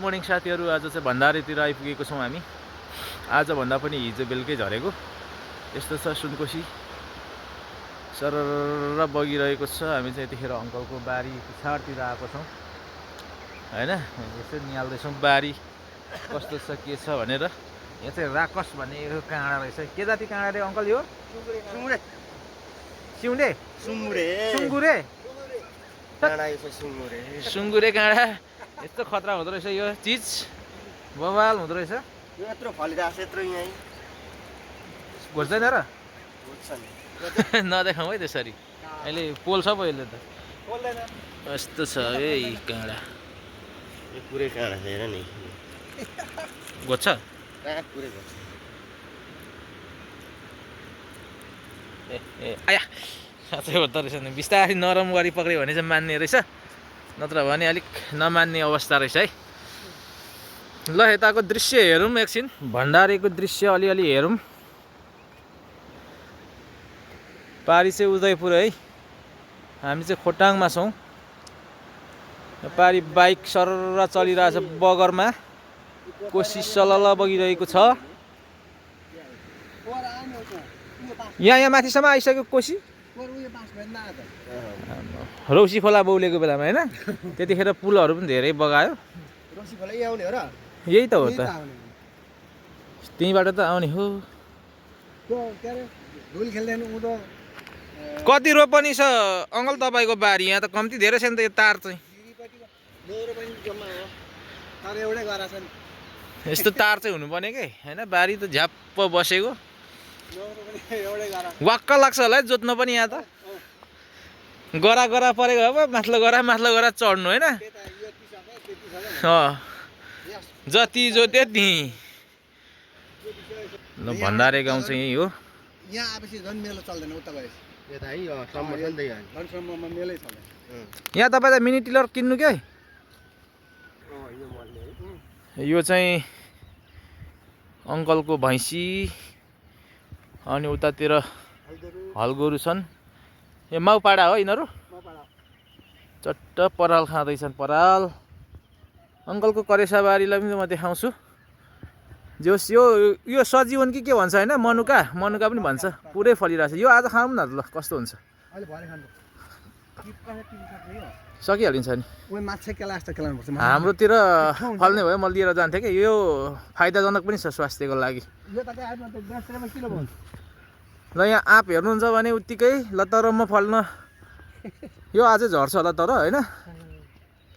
Morning साथीहरू। आज चाहिँ भण्डारीतिर आइपुगेको छौँ हामी। आजभन्दा पनि हिजो बेलुकै झरेको यस्तो छ सुनकोशी सरर बगिरहेको छ। हामी चाहिँ यतिखेर अङ्कलको बारी पिछाडतिर आएको छौँ हैन। यसो निहाल्दैछौँ बारी कस्तो छ के छ भनेर। यहाँ चाहिँ राकस भन्ने यो काँडा रहेछ। के जाति काँडा रे अङ्कल यो? सिउँडे सुँगुरे सुँगुरे काँडा। यस्तो खतरा हुँदो रहेछ यो चिज, बवाल हुँदो रहेछ। यत्रो फलिरहेको छ, यत्रो यहीँ घोज्दैन र? नदेखाउँ है त्यसरी, अहिले पोल्छ पो यसले त। यस्तो छ है काँडा, यो पुरै काँडा छ हेर नि। घोज्छ कहाँ पुरै घोज्छ। ए आया साँच्चै हुँदो रहेछ नि। बिस्तारै नरम गरी पक्रियो भने चाहिँ मान्ने रहेछ, नत्र भने अलिक नमान्ने अवस्था रहेछ है। ल यताको दृश्य हेरौँ एकछिन, भण्डारीको दृश्य अलिअलि हेरौँ। पारी चाहिँ उदयपुर है, हामी चाहिँ खोटाङमा छौँ। पारी बाइक सरर चलिरहेछ बगरमा, कोसी सलल बगिरहेको छ। यहाँ माथिसम्म आइसक्यो कोसी। रौसी खोला बौलेको बेलामा होइन, त्यतिखेर पुलहरू पनि धेरै बगायो। यही त हो त, त्यहीँबाट त आउने हो। कति रोपनी छ अङ्कल तपाईँको बारी? यहाँ त कम्ती धेरै छ नि त यो तार चाहिँ। यस्तो तार चाहिँ हुनुपर्ने के होइन, बारी त झ्याप्प बसेको। वाक्क लाग्छ होला है जोत्न पनि। यहाँ त गरा गरा परेको अब माथिल्लो गरा चढ्नु होइन। जति जोत्यो त्यहीँ। ल भण्डारे गाउँ चाहिँ यही हो। यहाँ आएपछि झन् मेलो चल्दैन उता गएपछि। यहाँ तपाईँलाई मिनी टिलर किन्नु के? यो चाहिँ अङ्कलको भैँसी, अनि उतातिर हलगोरु छन्। यो माउपाडा हो यिनीहरू। चट्ट पराल खाँदैछन् पराल। अङ्कलको करेसाबारीलाई पनि म देखाउँछु। जोस् यो सजीवन कि के भन्छ होइन, मनुका पनि भन्छ। पुरै फलिरहेछ यो। आज खाऊँ न ल कस्तो हुन्छ। सकिहालिन्छ नि। हाम्रोतिर फल्ने भयो, म लिएर जान्थेँ कि। यो फाइदाजनक पनि छ स्वास्थ्यको लागि। ल यहाँ आँप हेर्नुहुन्छ भने उत्तिकै लतरम्म फल्न, यो अझै झर्छ होला तर होइन।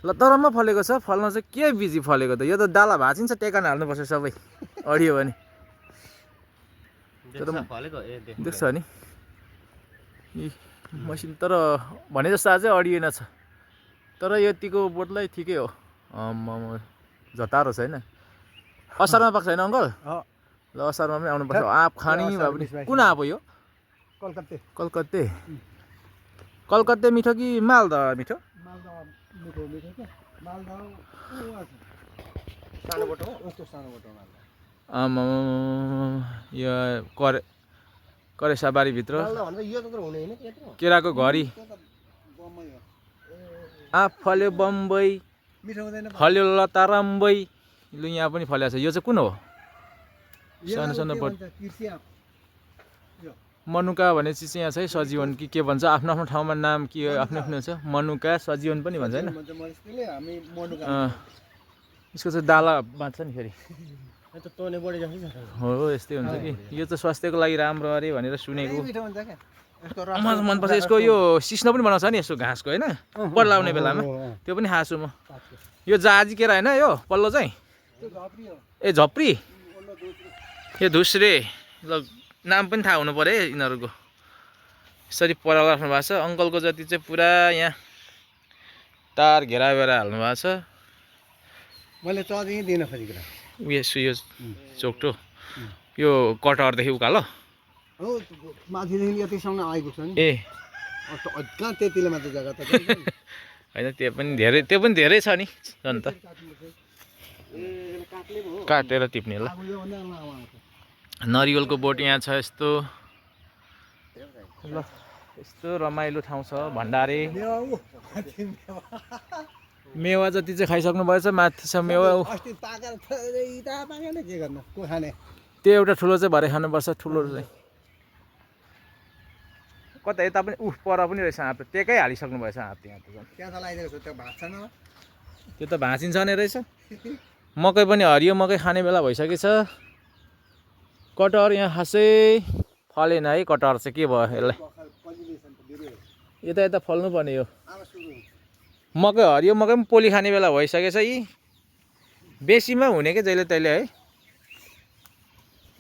लतरम्म फलेको छ। फल्न चाहिँ के बिजी फलेको त, यो त डाला भाँचिन्छ, टेकान हाल्नुपर्छ सबै अडियो भने। देख्छ नि मसिन, तर भने जस्तो अझै अडिएन छ। तर यतिको बोटलाई ठिकै हो। झतारो छैन। असारमा पाक्छ होइन अङ्कल? ल असारमा पनि आउनुपर्छ आँप खाने भए पनि। कुन आँप हो यो? कलकत्ते मिठो कि मालदा मिठो? आमा यो करेसाबारीभित्र केराको घरी आँप फल्यो बम्बई, फल्यो लतारम्बई। लु यहाँ पनि फलेको छ। यो चाहिँ कुन हो? सानो सानो बोट। मनुका भनेपछि चाहिँ यहाँ चाहिँ सजीवन कि के भन्छ, आफ्नो आफ्नो ठाउँमा नाम के आफ्नो आफ्नो हुन्छ। मनुका सजीवन पनि भन्छ होइन। यसको चाहिँ दाला बाँच्छ नि फेरि। हो यस्तै हुन्छ कि। यो त स्वास्थ्यको लागि राम्रो अरे भनेर सुनेको। मनपर्छ यसको। यो सिस्नो पनि बनाउँछ नि यसो घाँसको होइन, पल्लाउने बेलामा त्यो पनि खान्छु म। यो जहाजी केरा होइन यो पल्लो चाहिँ? ए झप्री, यो धुस्रे। ल नाम पनि थाहा हुनु पऱ्यो है यिनीहरूको। यसरी पराल राख्नु भएको छ। अङ्कलको जति चाहिँ पुरा यहाँ तार घेराबेर हाल्नु भएको छ। मैले चढी दिन खोजेको उयस यो चोक्टो, यो कटहरदेखि उकालो माथिदेखि यतिसम्म आइपुग्छ नि। ए कहाँ त्यतिले मात्र जग्गा त होइन, त्यो पनि धेरै छ नि झन् त। काटेर टिप्ने ल। नरिवलको बोट यहाँ छ यस्तो। ल यस्तो रमाइलो ठाउँ छ भण्डारे। मेवा जति चाहिँ खाइसक्नु भएछ माथि छ मेवा अस्ति पाकेर इता पाकेन के गर्नु को खाने त्यो एउटा ठुलो चाहिँ भरे खानुपर्छ ठुलो चाहिँ कता यता पनि पर पनि रहेछ आँप टेकै हालिसक्नु भएछ आँप त्यहाँ त झन् त्यहाँ त लगाइदिएको छु त्यो भात छैन त्यो त भाँचिन्छ नै रहेछ मकै पनि हरियो मकै खाने बेला भइसकेछ कटहर यहाँ खासै फलेन है कटहर चाहिँ के भयो यसलाई यता यता फल्नु पर्ने यो मकै हरियो मकै पनि पोली खाने बेला भइसकेछ यी बेसीमा हुने कि जहिले तहिले है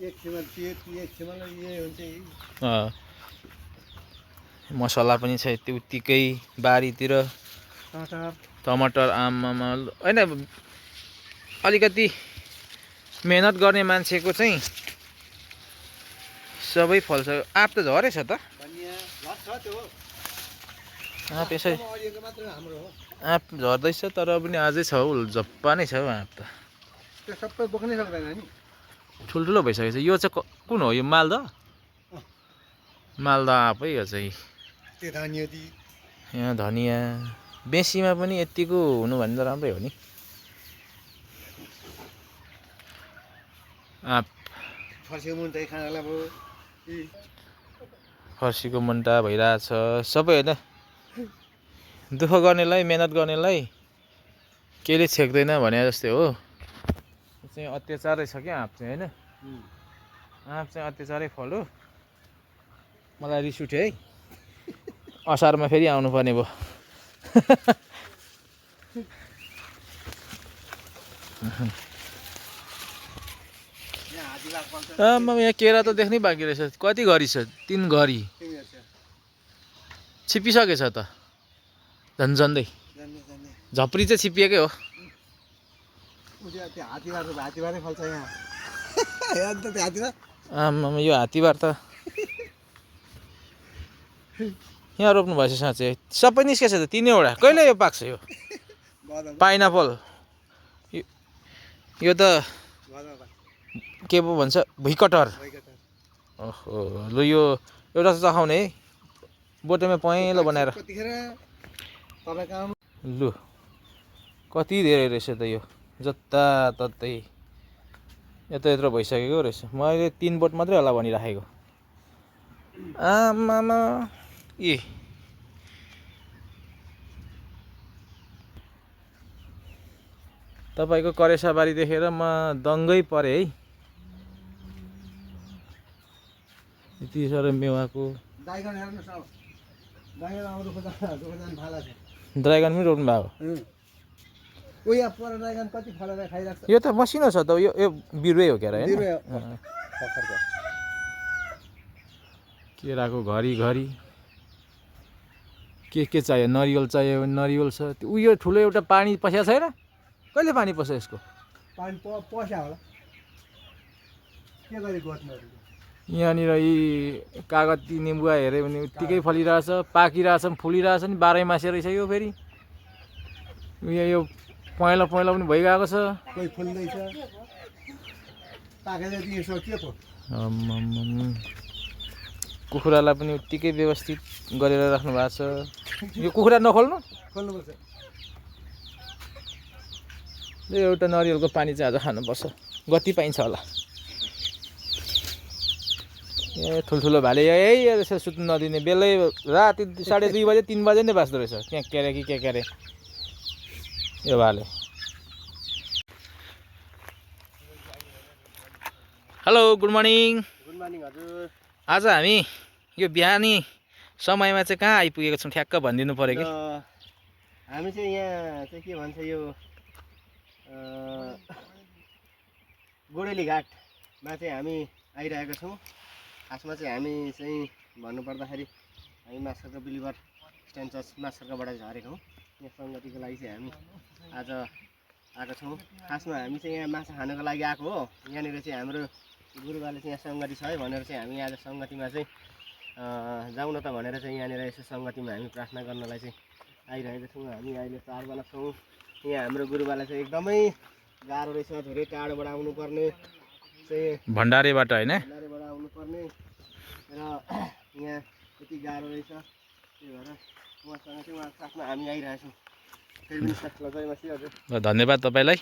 एक छिमल ये हुन्छ मसला पनि छ यति उत्तिकै बारीतिर टमाटर आमामा होइन अलिकति मेहनत गर्ने मान्छेको चाहिँ सबै फल्छ आँप त झरेछ त आँप यसै आँप झर्दैछ तर पनि अझै छ हौ झप्पा नै छ हौ आँप त त्यो सबै बोक्नै सक्दैन नि ठुल्ठुलो भइसकेको छ यो चाहिँ कुन हो यो मालदा मालदा आँपै यो चाहिँ त्यो धनियाँ दि यहाँ धनियाँ बेसीमा पनि यतिको हुनु भने त राम्रै हो नि आँप फर्सीको मुन्टा खानालाई भयो फर्सीको मुन्टा भइरहेछ सबै होइन दुःख गर्नेलाई मेहनत गर्नेलाई केले छेक्दैन भने जस्तै हो चाहिँ अत्याचारै छ क्या आँप चाहिँ होइन आँप चाहिँ अत्याचारै फल हो मलाई रिस उठ्यो है असारमा फेरि आउनुपर्ने भयो आमा यहाँ केरा त देख्नै बाँकी रहेछ कति घरी छ 3 घरी छिपिसकेछ त झन् झन्दै झप्री चाहिँ छिपिएकै हो आमा यो हात्तीबार त यहाँ रोप्नु भएछ साँच्चै सबै निस्केछ त 3वटा कहिले यो पाक्छ यो पाइनापल यो त के पो भन्छ भुइँकटहर ओहो लु यो एउटा चाहिँ चखाउने है बोटेमा पहेँलो बनाएर लु कति धेरै रहेछ त यो जताततै यत्रो भइसकेको रहेछ मैले 3 बोट मात्रै होला भनिराखेको आमामा ए तपाईँको करेसाबारी देखेर म दङ्गै परेँ है यति साह्रो मेवाको ड्राइगन पनि रोप्नु भएको यो त मसिनो छ त यो बिरुवै हो क्यारे होइन केराको घरी के चाहियो नरिवल चाहियो भने नरिवल छ उयो ठुलो एउटा पानी पस्या छैन कहिले पानी पस्छ यसको पानी पस्या होला के गरी गर्नु यहाँनिर यी कागती निम्बुवा हेऱ्यो भने उत्तिकै फलिरहेछ पाकिरहेछ फुलिरहेछ नि 12 मासे रहेछ यो फेरि यो पहेँलो पनि भइगएको छ कोही फुल्दैछ पाकेर दिएछ के पो कुखुरालाई पनि उत्तिकै व्यवस्थित गरेर राख्नु भएको छ यो कुखुरा नखोल्नु खोल्नुपर्छ एउटा नरिवलको पानी चाहिँ आज खानुपर्छ गति पाइन्छ होला ए ठुल्ठुलो भाले यही रहेछ सुत्नु नदिने बेलै राति 2:30 बजे 3 बजे नै बाँच्दो रहेछ त्यहाँ क्यारे कि के क्यारे यो भाले हेलो गुड मर्निङ हजुर आज हामी यो बिहानी समयमा चाहिँ कहाँ आइपुगेको छौँ ठ्याक्क भनिदिनु पऱ्यो कि हामी चाहिँ यहाँ चाहिँ के भन्छ यो गोडेली घाटमा चाहिँ हामी आइरहेका छौँ खासमा चाहिँ हामी चाहिँ भन्नुपर्दाखेरि हामी माछाको बिलिभर स्ट्यान्ड चर्च माछाकोबाट झरेको हौँ यहाँ सङ्गतिको लागि चाहिँ हामी आज आएको छौँ खासमा हामी चाहिँ यहाँ माछा खानको लागि आएको हो यहाँनिर चाहिँ हाम्रो गुरुबाले चाहिँ यहाँ सङ्गति छ है भनेर चाहिँ हामी आज सङ्गतिमा चाहिँ जाउँ न त भनेर चाहिँ यहाँनिर यसो सङ्गतिमा हामी प्रार्थना गर्नलाई चाहिँ आइरहेका छौँ हामी अहिले 4 जना छौँ यहाँ हाम्रो गुरुबालाई चाहिँ एकदमै गाह्रो रहेछ धेरै टाढोबाट आउनुपर्ने चाहिँ भण्डारीबाट होइन भण्डारीबाट आउनुपर्ने र यहाँ यति गाह्रो रहेछ त्यही भएर उहाँसँग चाहिँ उहाँ साथमा हामी आइरहेछौँ ल धन्यवाद तपाईँलाई।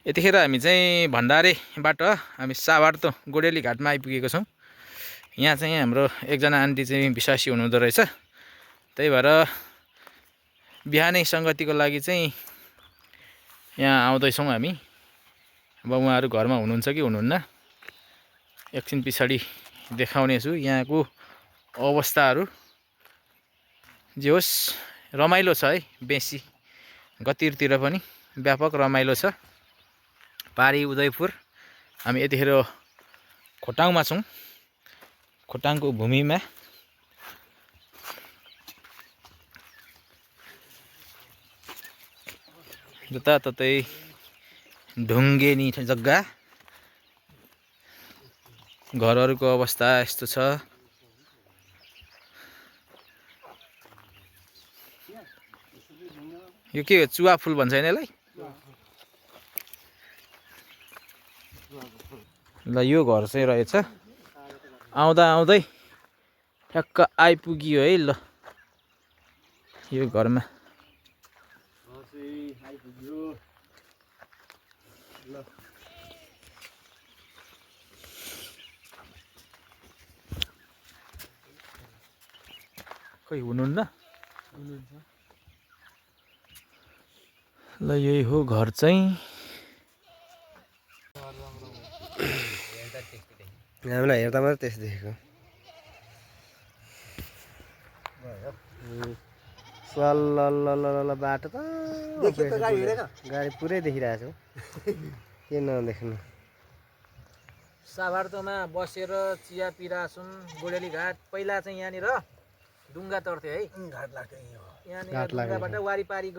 यतिखेर हामी चाहिँ भण्डारेबाट हामी सावार्तो गोडेली घाटमा आइपुगेको छौँ। यहाँ चाहिँ हाम्रो एकजना आन्टी चाहिँ विश्वासी हुनुहुँदो रहेछ, त्यही भएर बिहानै सङ्गतिको लागि चाहिँ यहाँ आउँदैछौँ हामी। अब उहाँहरू घरमा हुनुहुन्छ कि हुनुहुन्न एकछिन पछाडि देखाउने छु यहाँको अवस्थाहरू। जे होस् रमाइलो छ है, बेसी गतिरतिर पनि व्यापक रमाइलो छ। पारी उदयपुर हामी यतिखेर खोटाङमा छौँ, खोटाङको भूमिमा। जताततै ढुङ्गेनी जग्गा, घरहरूको अवस्था यस्तो छ। यो के चुवा फुल भन्छ यसलाई? ल यो घर चाहिँ रहेछ। आउँदा आउँदै ठ्याक्क आइपुग्यो है। ल यो घरमा खोइ हुनुहुन्न। ल यही हो घर चाहिँ। हामीलाई हेर्दा मात्रै त्यस्तो देखेको। बाटो त गाडी पुरै देखिरहेको छु, के नदेख्नु। सावार्तोमा बसेर चिया पिराछौँ। गोडेली घाट पहिला चाहिँ यहाँनिर डुङ्गा तर्थे है, यहाँनिर डुङ्गाबाट वारिपारी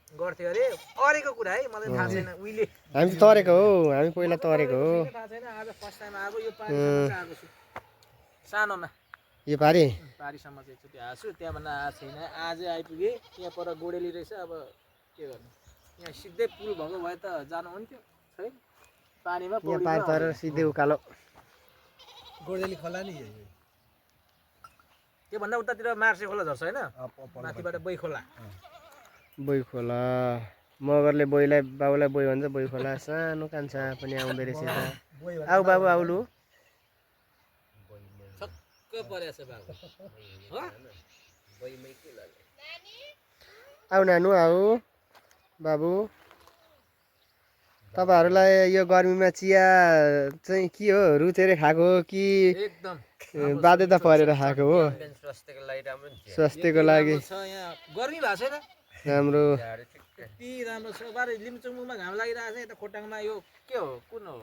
गर्थ्यो अरे। अरेको कुरा है, मलाई थाहा छैन उहिले। हामी तरेको हो, हामी पहिला तरेको हो। थाहा छैन, आज फर्स्ट टाइम आएको। यो पारीसम्म आएको छु सानोमा, यो पारी पारीसम्म चाहिँ एकचोटि आएको छु, त्यहाँभन्दा आएको छैन। आज आइपुगेँ। यहाँ पर गोडेली रहेछ, अब के गर्नु। यहाँ सिधै पुल भएको भए त जानु हुन्थ्यो, छैन पानीमा। यहाँ पारी तरेर सिधै उकालो गोडेली खोला नि। त्योभन्दा उतातिर मार्से खोला झर्छ होइन, माथिबाट बै खोला। बोई खोला, मगरले बोईलाई बाबुलाई बोई भन्छ। बोई खोला सानो कान्छा पनि आउँदै रहेछ यता। आऊ बाबु आऊ लु। छक्क परेछ बाबु। आऊ नानु आऊ बाबु। तपाईँहरूलाई यो गर्मीमा चिया चाहिँ के हो, रुचेर खाएको हो कि एकदम बाध्यता परेर खाएको हो? स्वास्थ्यको लागि गर्मी भएको छैन, राम्रो। यति राम्रो छ। बारे लिम्चुङमा घाम लागिरहेको छ। यता खोटाङमा यो के हो, कुन हो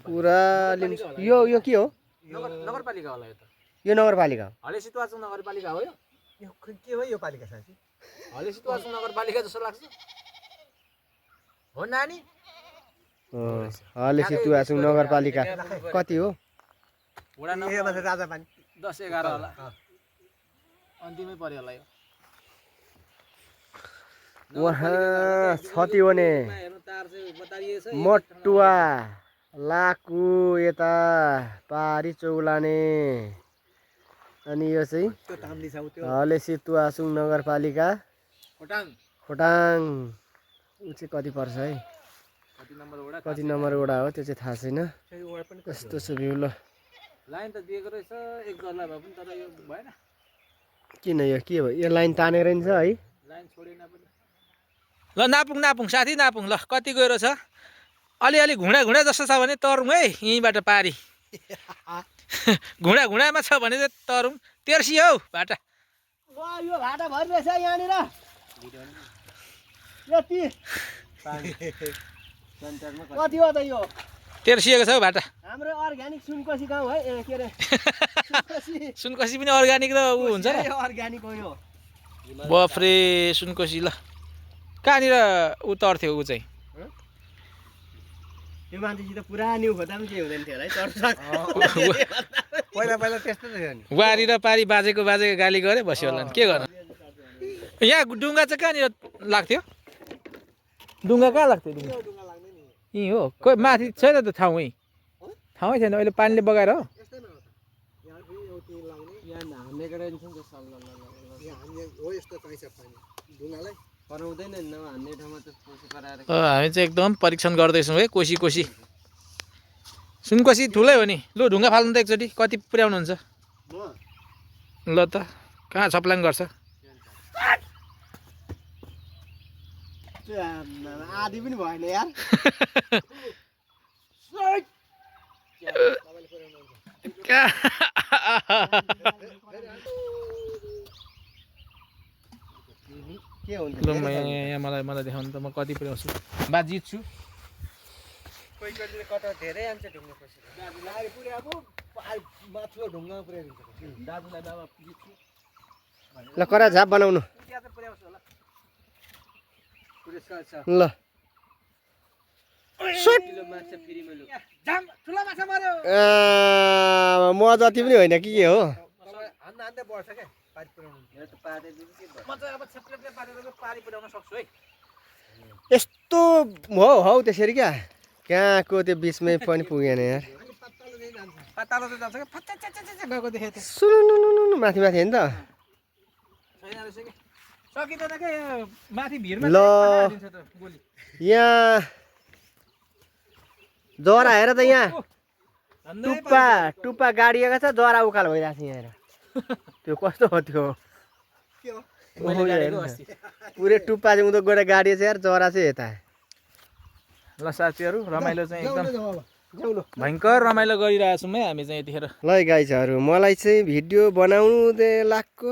पुरा यो के हो? नगरपालिका होला यो त। यो नगरपालिका हो। हलेसितुवाचुङ नगरपालिका हो यो। के हो यो पालिका साँच्ची? हलेसितुवाचुङ नगरपालिका जस्तो लाग्छ हो नानी। हलेसितुवाचुङ नगरपालिका कति हो? वडा नम्बर राजा पानी 10-11 होला, अन्तिमै पर्यो होला यो। वहाँ छति भने मटुवा लाकु यता पारी चौलाने। अनि यो चाहिँ हलेसितुवाचुङ नगरपालिका खोटाङ। ऊ चाहिँ कति पर्छ है, कति नम्बर वडा हो त्यो चाहिँ थाहा छैन। कस्तो छ भ्यू। ल लाइन त दिएको रहेछ एक डल्ला भए पनि, तर यो भएन। किन यो के हो? यो लाइन तानेर नि छ है, लाइन छोडेन पनि। ल नापुङ साथी नापुङ। ल कति गएर छ? अलिअलि घुँडा जस्तो छ भने तरुङ है, यहीँबाट पारी। घुँडामा छ भने चाहिँ तरुङ। तेर्सी हौ भाटा। यो भाटा भरिरहेछ यहाँनिर। यति कति हो त यो? तेर्सिएको छ हौ भाटा। हाम्रो अर्ग्यानिक सुनकोशी गाउँ है, के अरे सुनकोशी पनि अर्ग्यानिक र ऊ हुन्छ नि, अर्ग्यानिक हो यो। बफ्रे सुनकोशी। ल कहाँनिर ऊ तर्थ्यो ऊ चाहिँ? त्यो मान्छेसित पुरा न्यु खोज्दा पनि केही हुँदैन थियो होला है। पहिला त्यस्तो थियो नि। वारी र पारी बाजेको गाली गरे बस्यो होला नि, के गर्नु। यहाँ डुङ्गा चाहिँ कहाँनिर लाग्थ्यो? डुङ्गा कहाँ लाग्थ्यो? यहीँ हो। कोही माथि छैन त ठाउँै छैन, अहिले पानीले बगाएर हो। हामी चाहिँ एकदम परीक्षण गर्दैछौँ है कोसी सुनकोसी ठुलै हो नि लु ढुङ्गा फाल्नु त एकचोटि कति पुर्याउनुहुन्छ ल त कहाँ छप्लाङ गर्छ आधी पनि भएन यार के हुन्छ ल म यहाँ मलाई देखाउनु त म कति पुर्याउँछु बा जित्छु कोही कोहीले कता धेरै आन्छ ढुङ्गा खोसेर दाजुलाई पुर्याएको माथिल्लो ढुङ्गा पुर्याइदिन्छ दाजुलाई बाबा जित्छु ल करा झाप बनाउनु ल म जति पनि होइन कि के हो यस्तो हौ त्यसरी क्या कहाँको त्यो बिचमै पनि पुगेन यार सुन्नु माथि माथि होइन त ल यहाँ जरा हेर त यहाँ टुप्पा गाडिएको छ जरा उकालो भइरहेको छ यहाँ त्यो कस्तो हो त्यो पुरै टुप्पा चाहिँ उँधो गएर गाडिएको छ यार जरा चाहिँ यता ल साथीहरू रमाइलो चाहिँ एकदम भयङ्कर रमाइलो गरिरहेको छौँ है हामी चाहिँ यतिखेर ल गाइजहरू मलाई चाहिँ भिडियो बनाउनु लाक्को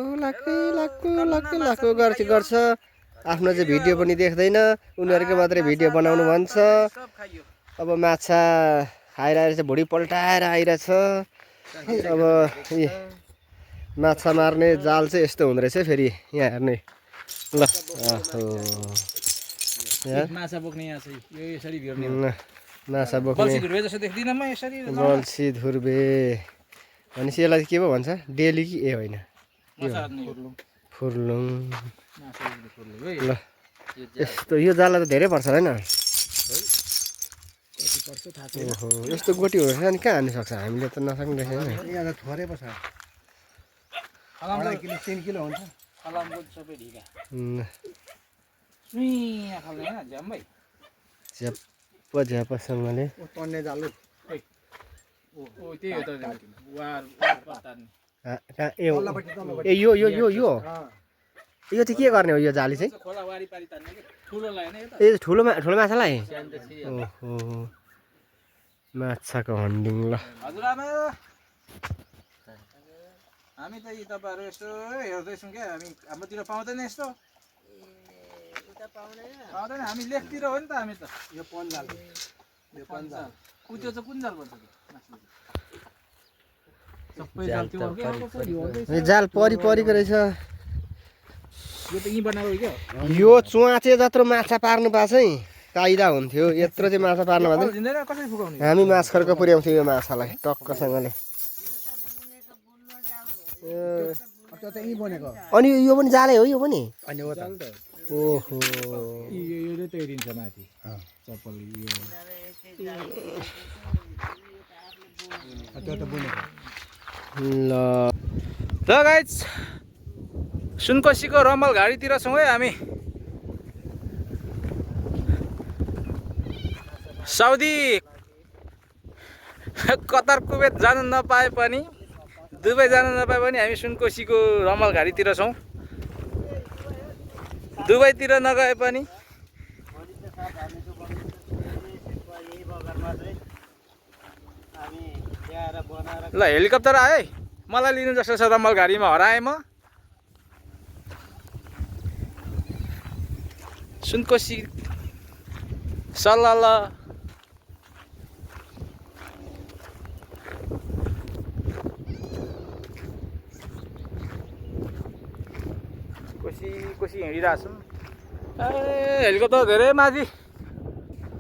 गर्छ आफ्नो चाहिँ भिडियो पनि देख्दैन उनीहरूको मात्रै भिडियो बनाउनु भन्छ अब माछा आइरहेको छ भुँडी पल्टाएर आइरहेछ अब माछा मार्ने जाल चाहिँ यस्तो हुँदो रहेछ फेरि यहाँ हेर्ने ल माछा बोक्ने यहाँ चाहिँ यो यसरी भिर्ने माछा बोक्ने जस्तो देख्दिनँ म यसरी बल्छी धुर्बे भनेपछि यसलाई के पो भन्छ डेली कि ए होइन फुर्लुङ ल यस्तो यो जाला त धेरै पर्छ होइन ओहो यस्तो गोटीहरू छ नि कहाँ हान्नु सक्छ हामीले त नसक्ने रहेछ होइन यहाँ थोरै पो छ 3 किलो हुन्छ झ्यापसँगले तन्ने जाल ए यो यो चाहिँ के गर्ने हो यो जाली चाहिँ ए ठुलो माछालाई ओहो माछाको हन्डिङ ल हामी त यी तपाईँहरू यसो हेर्दैछौँ क्या हामी हाम्रोतिर पाउँदैन यस्तो पाउँदैन हामी लेकतिर हो नि त हामी त यो पन्जाल कुद्यो चाहिँ कुन जाल पर्छ जाल परिको रहेछ यो त यहीँ बनाएको क्या यो चुवाचे जत्रो माछा पार्नु पाएको चाहिँ कायदा हुन्थ्यो यत्रो चाहिँ माछा पार्नु पर्दैन कसरी फुकाउने हामी माछखरको पुर्याउँथ्यौँ यो माछालाई टक्कसँगले अनि यो पनि जालै हो यो पनि ओहो यो तैरिन्छ माथि चप्पल ल गाइज सुनकोसीको रमल घारीतिर छौँ है हामी साउदी कतार कुवेत जानु नपाए पनि दुबई जानु नपाए पनि हामी सुनकोसीको रमल घारीतिर छौँ दुबईतिर नगए पनि ल हेलिकप्टर आयो है मलाई लिनु जस्तो छ रमल घारीमा हराएँ म सुनकोसी सल्लाह कोसी हिँडिरहेछौँ ए हेलिकप्टर धेरै माथि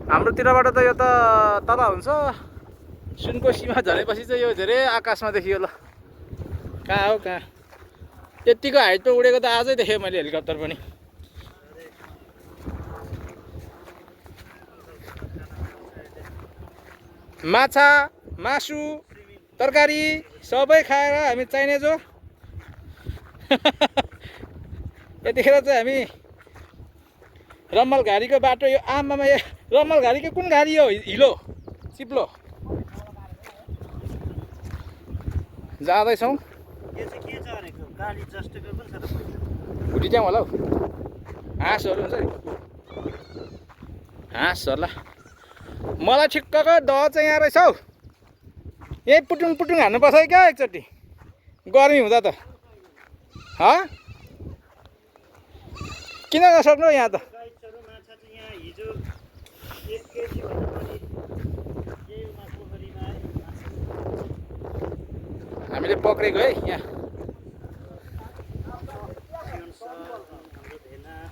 हाम्रोतिरबाट त यो त तल हुन्छ सुनकोसीमा झरेपछि चाहिँ यो धेरै आकाशमा देखियो ल कहाँ हो कहाँ त्यत्तिको हाइटमा उडेको त आजै देखेँ मैले हेलिकप्टर पनि माछा मासु तरकारी सबै खाएर हामी चाइनिज हो यतिखेर चाहिँ हामी रम्मल घारीको बाटो यो आमामा यो रम्मल घारीको कुन घारी हो हिलो चिप्लो जाँदैछौँ यो चाहिँ के छ भनेको गाडी जस्टेको पनि छ त पहिला भुटी त्यहाँ होला हौ हाँसहरू हुन्छ नि हाँस होला मलाई ठिक्कको दह चाहिँ यहाँ रहेछ हौ यही पुटुङ पुटुङ हान्नुपर्छ है क्या एकचोटि गर्मी हुँदा त किन नसक्नु यहाँ त गाइडहरू माछा चाहिँ यहाँ हिजो 1 केजी भन्दा बढी यही पोखरीमा है हामीले पक्रेको है यहाँ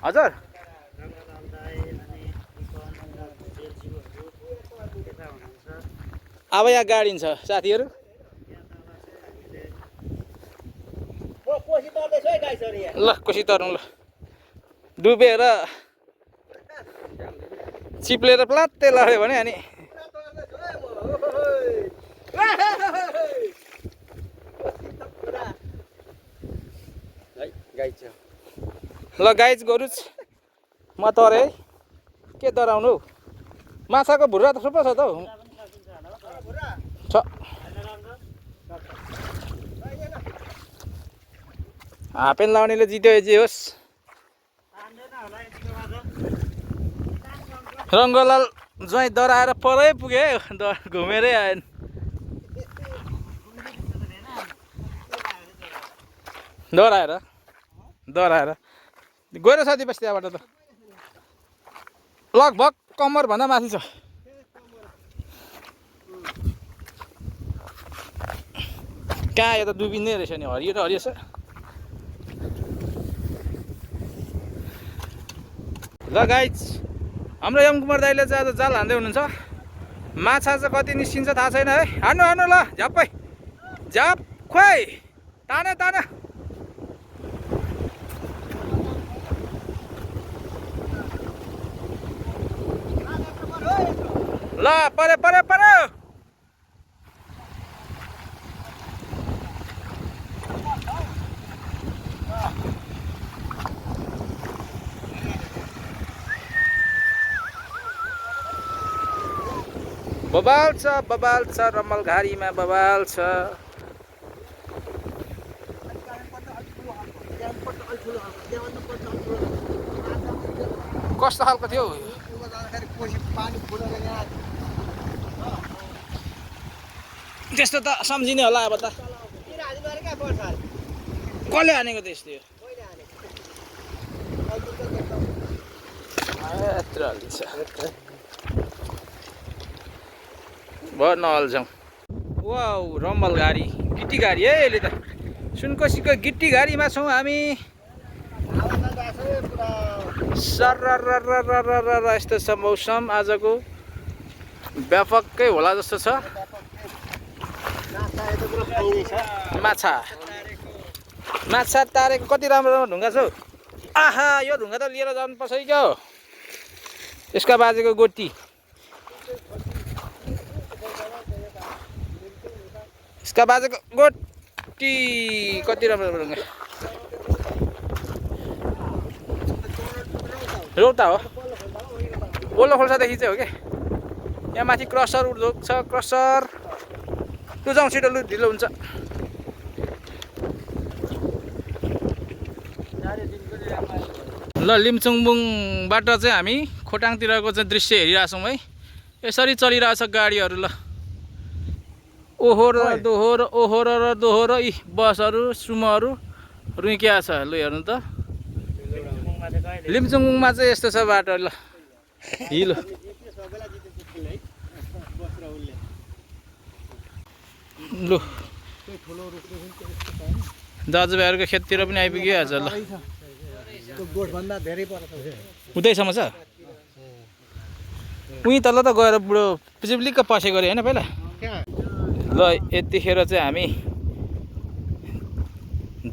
हजुर अब यहाँ गाडिन्छ साथीहरू कोसी पर्दैछ है गाइसहरू यहाँ ल कोसी तर्नु ल डुबेर चिप्लेर प्लात्तै लड्यो भने अनि ल गाइज गोरुच म तरेँ है के डराउनु हौ माछाको भुर्रा त थुप्रो छ त हौ छ हाफपेन्ट लाउनेले जित्यो जे होस् रङ्गलाल ज्वाइँ डराएर परै पुगे घुमेरै आएन डराएर गएर साथी बस त्यहाँबाट त लगभग कम्मरभन्दा माथि छ कहाँ यो त डुबिँदै रहेछ नि हरियो र हरियो छ ल गाइज हाम्रो यमकुमार दाइले चाहिँ आज जाल हान्दै हुनुहुन्छ माछा चाहिँ कति निस्किन्छ थाहा छैन है हान्नु हान्नु ल झ्याप्पै झ्याप खोइ ताने ताने ल परे परे परे बबाल छ रम्मल घारीमा बबाल छ कस्तो खालको थियो त्यस्तो त सम्झिने होला अब त कसले हानेको त्यस्तो भयो नहल्छौँ वाउ रम्बल घारी गिट्टी घारी है अहिले त सुनकोसीको गिट्टी घारीमा छौँ हामी सरर यस्तो छ मौसम आजको व्यापकै होला जस्तो छ माछा तारेको कति राम्रो राम्रो ढुङ्गा छ हौ आहा यो ढुङ्गा त लिएर जानुपर्छ है क्या हो यसका बाजेको गोटी यसका बाजेको गोटी कति राम्रो राम्रो ढुङ्गा रौता हो ओल्लो खोल्सादेखि चाहिँ हो क्या यहाँ माथि क्रसर उठ्दो छ क्रसर तँ जाउँ छिटो लु ढिलो हुन्छ ल लिम्चुङबुङबाट चाहिँ हामी खोटाङतिरको चाहिँ दृश्य हेरिरहेछौँ है यसरी चलिरहेछ गाडीहरू ल ओहोर र दोहोरो यी बसहरू सुमोहरू रुइकिया छ लु हेर्नु त लिम्चुङबुङमा चाहिँ यस्तो छ बाटो ल हिलो लु दाजुभाइहरूको खेततिर पनि आइपुग्यो आज ल उतैसम्म छ उहीँ तल त गएर बुढो पिचिप्लिक्क पसेको अरे होइन पहिला ल यतिखेर चाहिँ हामी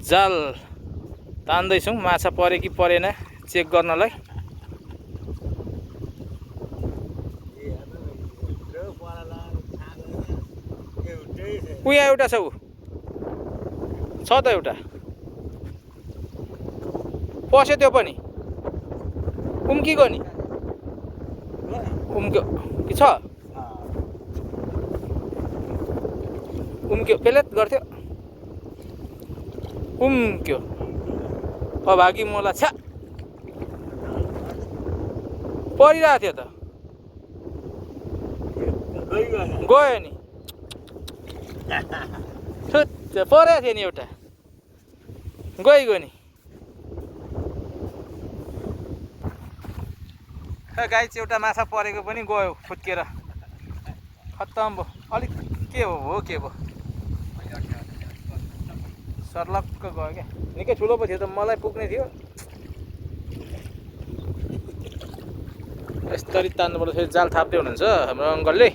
जाल तान्दैछौँ माछा पऱ्यो कि परेन चेक गर्नलाई उहाँ एउटा छ ऊ छ त एउटा पस्यो त्यो पनि उम्किगयो नि उम्क्यो कि छ उम्क्यो पेलेट गर्थ्यो उम्क्यो अभागी मोला छ्या परिरहेको थियो त गयो नि परेको थियो नि एउटा गइगयो नि गाई चाहिँ एउटा माछा परेको पनि गयो खुत्केर खत्तम भयो अलिक के हो के भयो सर्लक्क गयो क्या निकै ठुलो पो थियो त मलाई पुग्ने थियो यसरी तान्नुपर्छ फेरि जाल थाप्दै हुनुहुन्छ हाम्रो अङ्कलले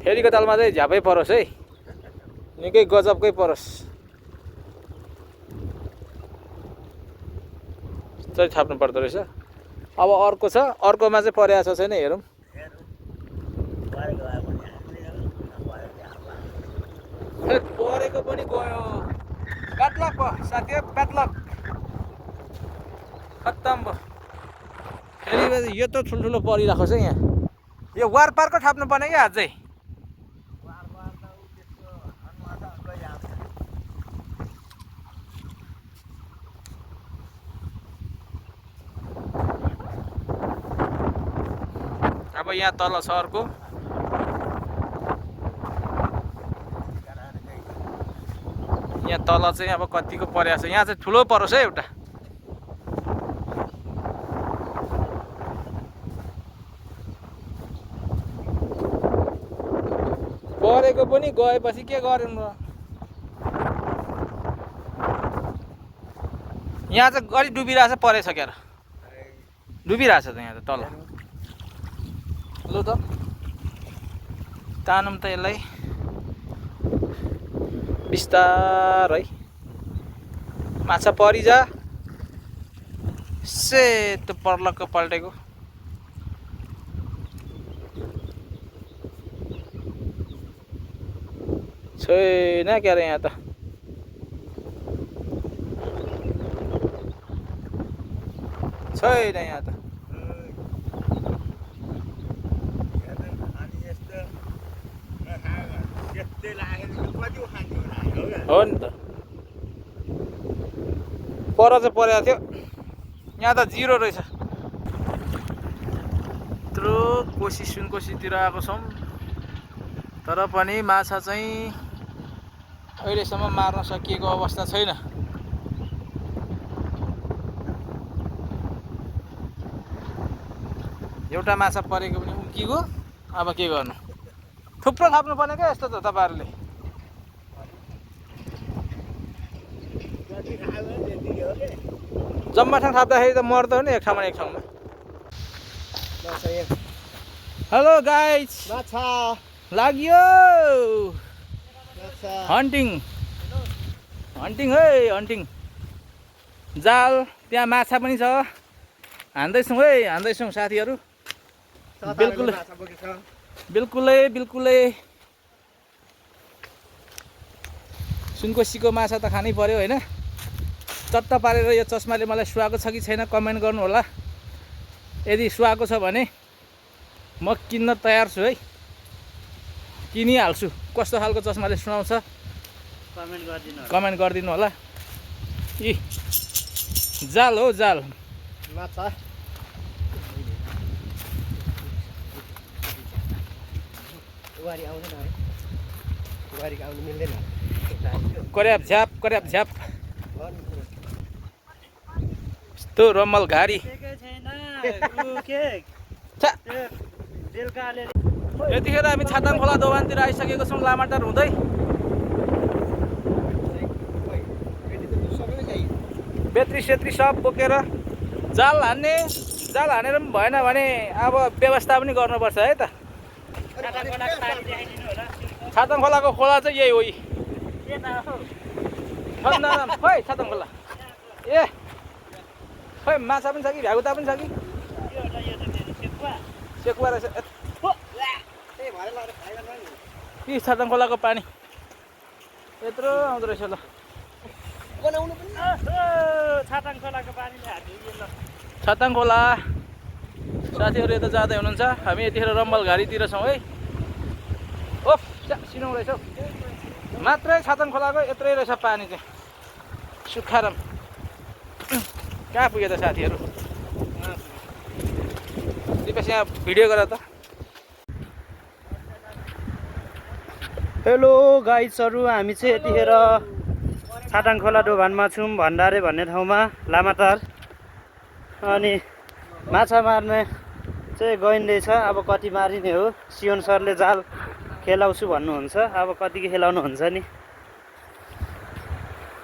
फेरिको तालमा चाहिँ झ्यापै परोस् है निकै गजबकै परोस् यसरी थाप्नु पर्दो रहेछ अब अर्को छ अर्कोमा चाहिँ परेको छ छैन हेरौँ परेको पनि गयो ब्याडलक भयो साथी ब्याडलक खत्तम भयो फेरि यो त ठुल्ठुलो परिरहेको छ यहाँ यो वारपारको थाप्नु पर्ने क्या अझै अब यहाँ तल छ अर्को यहाँ तल चाहिँ अब कतिको परेको छ यहाँ चाहिँ ठुलो परोस् है एउटा परेको पनि गएपछि के गर्नु र यहाँ चाहिँ अलि डुबिरहेछ परेछ क्या डुबिरहेछ त यहाँ त तल लु त तानौँ त यसलाई बिस्तारै माछा परिजा सेतो पर्लक्क पल्टेको छैन क्या अरे यहाँ त छैन यहाँ त हो नि त पर चाहिँ परेको थियो यहाँ त जिरो रहेछ यत्रो कोसी सुनकोसीतिर आएको छौँ तर पनि माछा चाहिँ अहिलेसम्म मार्न सकिएको अवस्था छैन एउटा माछा परेको पनि उम्किगयो अब के गर्नु थुप्रो थाप्नु पर्ने क्या यस्तो त तपाईँहरूले जम्मा ठाउँ थाप्दाखेरि त मर्दो हो नि एक ठाउँमा हेलो गाइज माछा लाग्यो माछा हन्टिङ हन्टिङ है हन्टिङ जाल त्यहाँ माछा पनि छ हान्दैछौँ है हान्दैछौँ साथीहरू बिल्कुल बिल्कुलै सुनकोसीको माछा त खानै पर्यो होइन चट्ट पारेर यो चस्माले मलाई सुहाएको छ कि छैन कमेन्ट गर्नु होला यदि सुहाएको छ भने म किन्न तयार छु है किनिहाल्छु कस्तो खालको चस्माले सुहाउँछ कमेन्ट गरिदिनु होला इ जाल हो जाल माछा बुहारी आउँदैन है बुहारीको आउनु मिल्दैन कर्याप झ्याप यस्तो रम्मल घारी यतिखेर हामी छाताङ खोला दोभानतिर आइसकेको छौँ लामाटार हुँदै बेत्री सेत्री सब बोकेर जाल हानेर पनि भएन भने अब व्यवस्था पनि गर्नुपर्छ है त छाताङ खोलाको खोला चाहिँ यही हो खै छाताङ खोला ए खै माछा पनि छ कि भ्यागुता पनि छ कि सेकुवा रहेछ कि छाताङ खोलाको पानी यत्रो आउँदो रहेछ ल छाताङ खोलाको पानीले छाताङ खोला साथीहरू यता जाँदै हुनुहुन्छ, हामी यतिखेर रम्बल घारीतिर छौँ है। ओफ सिनौ रहेछ हौ। मात्रै छातन खोलाको यत्रै रहेछ पानी चाहिँ, सुक्खाराम। कहाँ पुग्यो त साथीहरू? दिपेश यहाँ भिडियो गर त। हेलो गाइजहरू, हामी चाहिँ यतिखेर छाटाङ खोला दोभानमा छौँ, भण्डारे भन्ने ठाउँमा, लामाटार। अनि माछा मार्ने चाहिँ गइँदैछ। अब कति मारिने हो, सियोन सरले जाल खेलाउँछु भन्नुहुन्छ, अब कतिको खेलाउनुहुन्छ नि।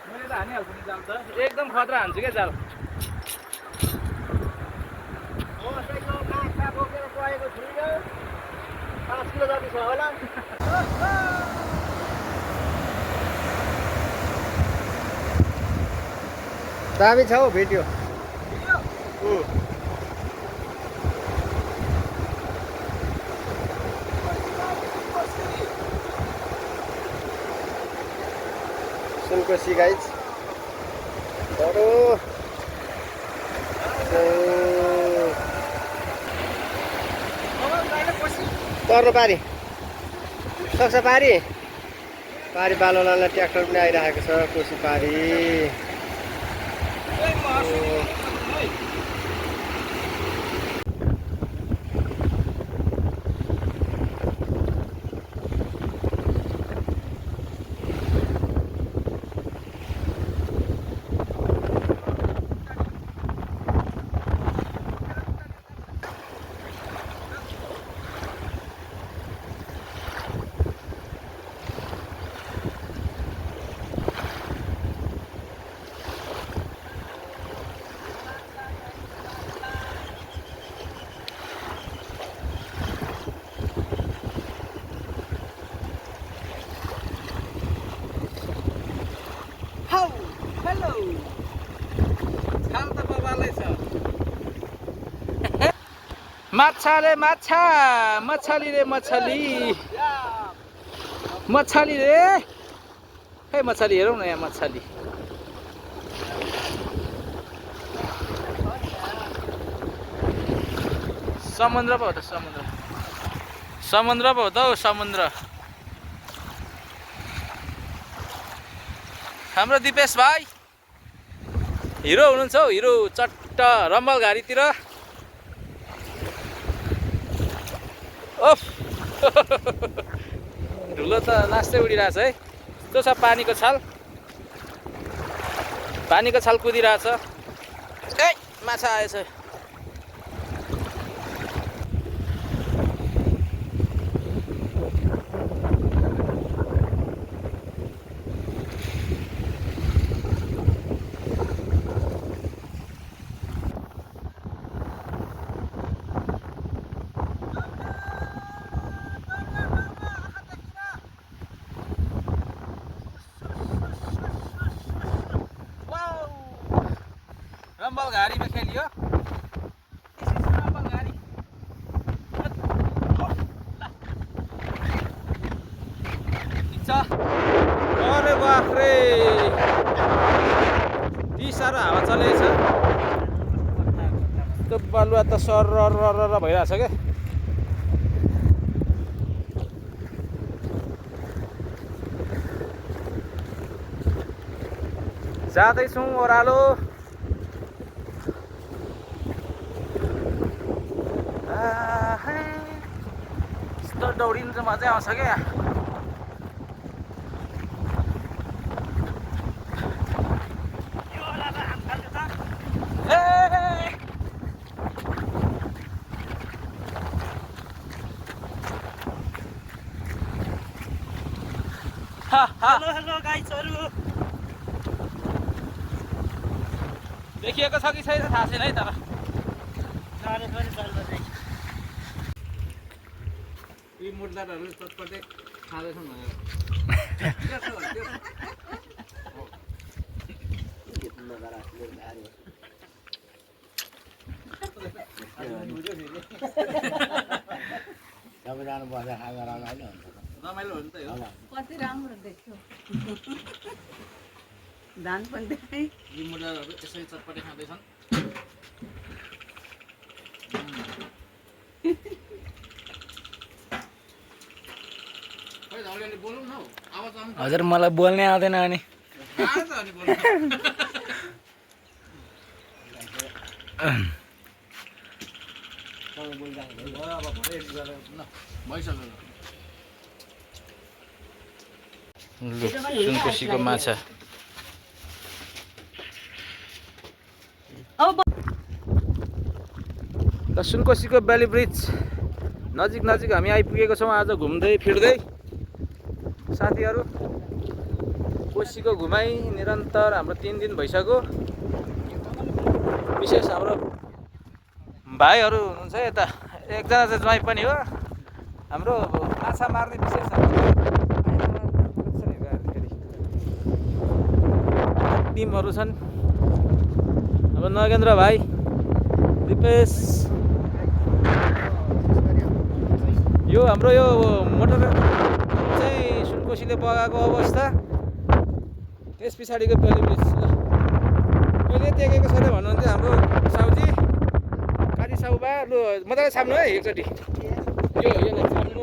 मैले त हानिहाल्छु नि जाल त, एकदम खतरा हान्छु क्या जाल। गएको छुइनँ, 5 किलो जति छ होला। दामी छ हौ भिडियो। सुनकोसी गाइज बडो पर्नु पारी सक्छ। पारी बालोलालाई ट्र्याक्टर पनि आइरहेको छ, कोसी पारी। माछा रे माछा, मछली रे मछली, मछली रे। खै मछली हेरौँ न यहाँ, मछली। समुद्र पो हो त, समुद्र पो हो त हौ, समुद्र। हाम्रो दिपेश भाइ हिरो हुनुहुन्छ हौ, हिरो चट्ट रम्बल घारीतिर। ओफ धुलो त लास्टै उडिरहेछ है। यस्तो छ पानीको छाल, कुदिरहेछ। ए माछा आएछ। रम्बल घारीमा खेलियो। रम्बल घारी अरे बाफ्रे, यति साह्रो हावा चलेको छ। त्यो बालुवा त सर भइरहेछ क्या। जाँदैछौँ ओह्रालो। यस्तो दौडिनु चाहिँ मजै आउँछ क्या। हेलो गाइजहरू, देखिएको छ कि छैन थाहा छैन है, तर यी मुर्दारहरू चटपटे खाँदैछन् भनेर। सबैजना बसेर खाएर रमाइलो हुन्छ। रमाइलो हो नि त यो। कति राम्रो देख्यो। धान पनि देखाइ। यी मुर्दारहरू यसरी चटपटे खाँदैछन्। हजुर मलाई बोल्नै आउँदैन अनि सुनकोसीको माछा ल सुनकोसीको बेली ब्रिज नजिक नजिक हामी आइपुगेको छौँ आज घुम्दै फिर्दै साथीहरू। कोसीको घुमाइ निरन्तर हाम्रो 3 दिन भइसक्यो। विशेष हाम्रो भाइहरू हुनुहुन्छ यता, एकजना चाहिँ ज्वाइँ पनि हो हाम्रो। माछा मार्ने विशेष टिमहरू छन्। अब नगेन्द्र भाइ, दिपेश, यो हाम्रो यो मोटर चाहिँ सुनकोसीले बगाएको अवस्था, त्यस पछाडिको बेली ब्रिज। ल कहिले देखेको छैन भन्नुहुन्थ्यो हाम्रो साउजी, काली साउबा। लु मजाले छाप्नु है एकचोटि, यसलाई छाप्नु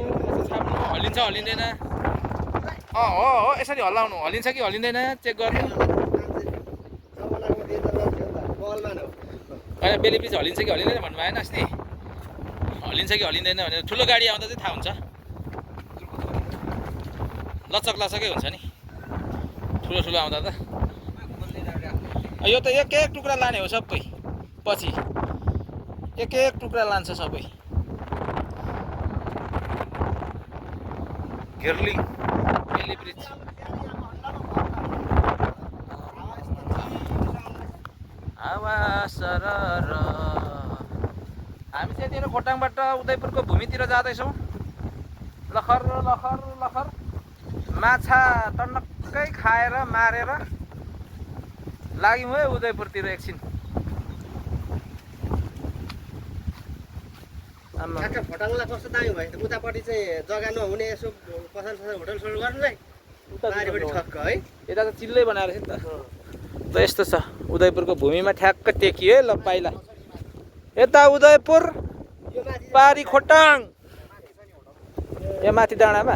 हल्लिन्छ हल्लिँदैन। हो यसरी हल्लाउनु, हल्लिन्छ कि हल्लिँदैन चेक गर्नु। होइन बेली ब्रिज हल्लिन्छ कि हल्लिँदैन भन्नु भएन अस्ति, हल्लिन्छ कि हल्लिँदैन भनेर। ठुलो गाडी आउँदा चाहिँ थाहा हुन्छ, लचक लचकै हुन्छ नि ठुलो ठुलो आउँदा त। यो त एक एक टुक्रा लाने हो सबै, पछि एक एक टुक्रा लान्छ सबै। घिर्लिङ बेली ब्रिज हामी चाहिँ यतिखेर खोटाङबाट उदयपुरको भूमितिर जाँदैछौँ। लखर लखर लखर माछा टन्नक्कै खाएर मारेर लाग्यौँ है उदयपुरतिर एकछिन। खोटाङलाई कस्तो दामी भयो त, उतापट्टि चाहिँ जग्गा नहुने यसो पसल पसल होटल सोटल गर्नुलाई, उतापट्टि ठक्क है। यता त चिल्लै बनाएर छ नि त। ल यस्तो छ उदयपुरको भूमिमा ठ्याक्क टेकियो है। ल पाइला यता उदयपुर, पारी खोटाङ, यहाँ माथि डाँडामा।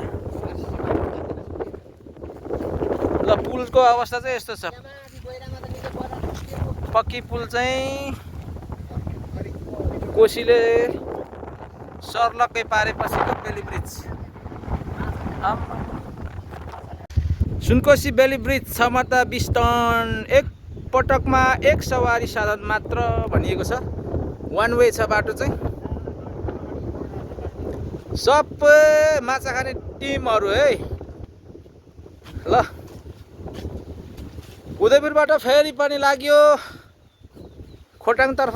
ल पुलको अवस्था चाहिँ यस्तो छ। पक्की पुल चाहिँ कोसीले सर्लक्कै पारेपछिको Bailey bridge. Sunkoshi Bailey bridge क्षमता 20 टन, एक पटकमा 1 सवारी साधन मात्र भनिएको छ। वान वे छ बाटो चाहिँ। सबै माछा खाने टिमहरू है। ल उदयपुरबाट फेरि पनि लाग्यो खोटाङतर्फ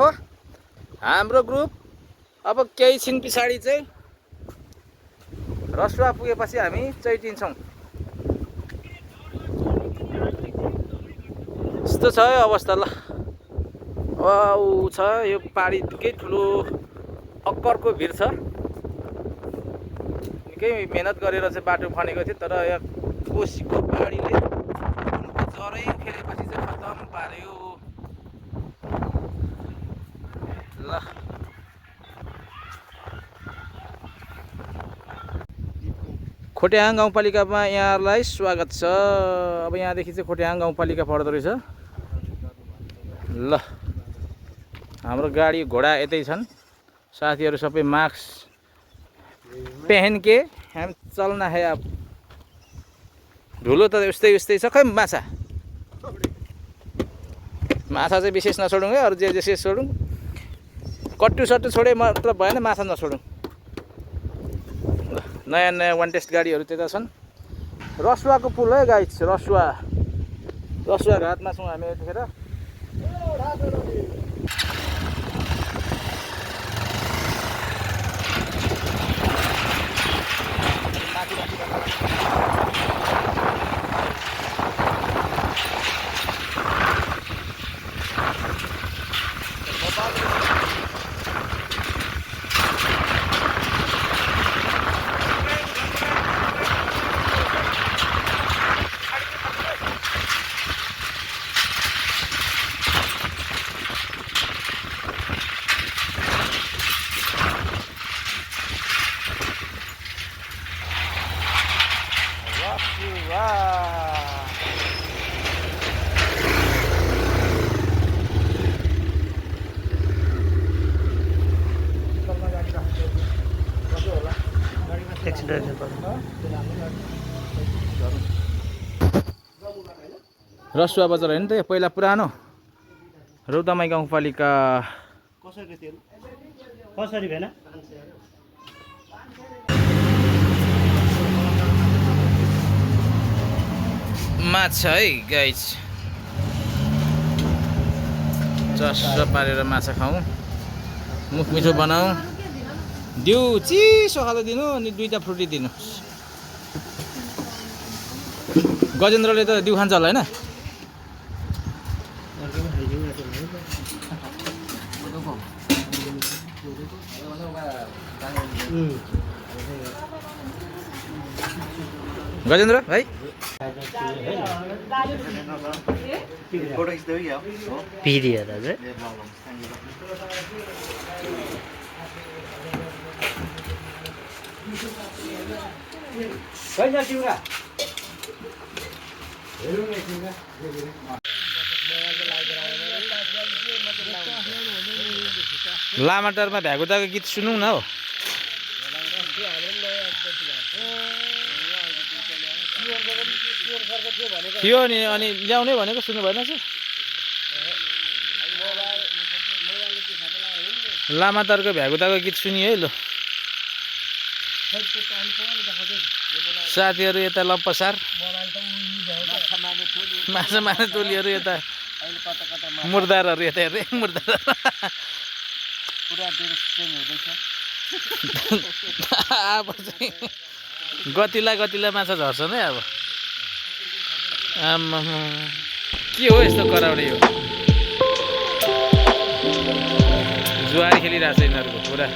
हाम्रो ग्रुप। अब केही छिन पछाडि चाहिँ रसुवा पुगेपछि हामी चैटिन्छौँ। यस्तो छ है अवस्था। ल वाउ छ यो पारी, निकै ठुलो अक्करको भिर छ। निकै मेहनत गरेर चाहिँ बाटो खनेको थियो, तर यहाँ कोसीको पारीले जरै फेरेपछि चाहिँ खतम पार्यो। ल खोट्याङ गाउँपालिकामा यहाँहरूलाई स्वागत छ। अब यहाँदेखि चाहिँ खोट्याङ गाउँपालिका पर्दो रहेछ। ल हाम्रो गाडी घोडा यतै छन्। साथीहरू सबै मास्क पहन के हम चल्ना है। अब धुलो त उस्तै उस्तै छ। खै माछा चाहिँ विशेष नछोडौँ है, अरू जे जे छोडौँ। कट्टु सट्टु छोडे मतलब भएन, माछा नछोडौँ। नयाँ नयाँ वान टेस्ट गाडीहरू त्यता छन्। रसुवाको पुल है गाइस, रसुवा घाटमा छौँ हामी यतिखेर। रसुवा बजार होइन त यो पहिला पुरानो रौतमाई गाउँपालिका कसरी तेल कसरी भएन माछा है गाइस चस्र पारेर माछा खाउँ मुख मिठो बनाऊ दिउ चिसो खाले दिनु अनि 2टा फ्रुटी दिनु गजेन्द्रले त दिउ खान्छ होला होइन गजेन्द्र है फोटो खिच्दै क्या भिडियो दाजु लामाटारमा भ्यागुताको गीत सुनौँ न हो थियो नि अनि ल्याउने भनेको सुन्नु भएन चाहिँ लामाटारको भ्यागुताको गीत सुनियो है ल साथीहरू यता लम्पसार माछा मार्ने टोलीहरू यता मुर्दारहरू यता हेर्दै मुर्दार अब चाहिँ गतिला माछा झर्छन् है अब आम्मा के हो यस्तो कराउने यो जुवारी खेलिरहेको छ यिनीहरूको पुरा